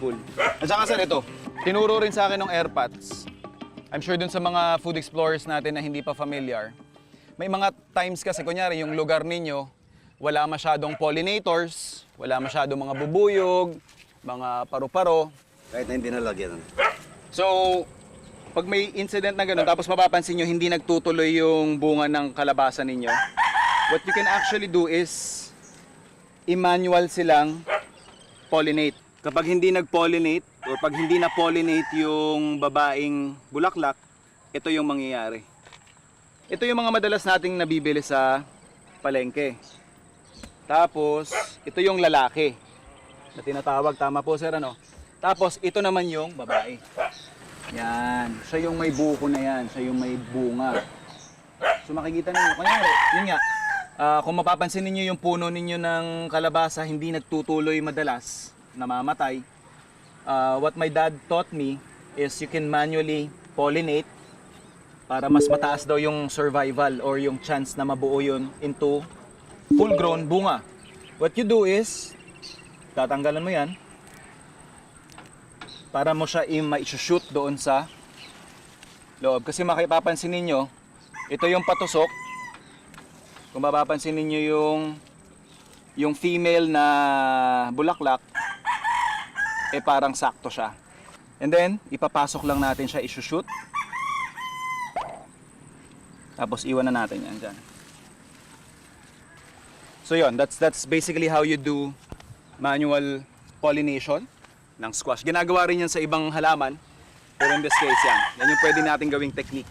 full. At saka sir, ito, tinuro rin sa akin ng air pots. I'm sure dun sa mga food explorers natin na hindi pa familiar, may mga times kasi, kunyari, yung lugar ninyo, wala masyadong pollinators, wala masyadong mga bubuyog, mga paru-paro. Kahit na hindi nalagyan. So, pag may incident na gano'n, tapos mapapansin nyo hindi nagtutuloy yung bunga ng kalabasa ninyo, what you can actually do is i-manual silang pollinate. Kapag hindi nag-pollinate or pag hindi na-pollinate yung babaeng bulaklak, ito yung mangyayari. Ito yung mga madalas nating nabibili sa palengke. Tapos, ito yung lalaki na tinatawag, tama po sir, ano? Tapos, ito naman yung babae. Yan, siya yung may buko na yan, siya yung may bunga. So makikita ninyo, kanyari, yun nga, kung mapapansin ninyo yung puno ninyo ng kalabasa, hindi nagtutuloy madalas, namamatay. What my dad taught me is you can manually pollinate para mas mataas daw yung survival or yung chance na mabuo yun into full-grown bunga. What you do is, tatanggalan mo yan, para mo siya ma-shoot doon sa loob. Kasi makipapansin ninyo, ito yung patusok. Kung mapapansin ninyo yung female na bulaklak, parang sakto siya. And then, ipapasok lang natin siya, i-shoot. Tapos iwan na natin yan dyan. So yun, that's basically how you do manual pollination ng squash. Ginagawa rin yan sa ibang halaman, pero in this case yan. Yan yung pwede natin gawing technique.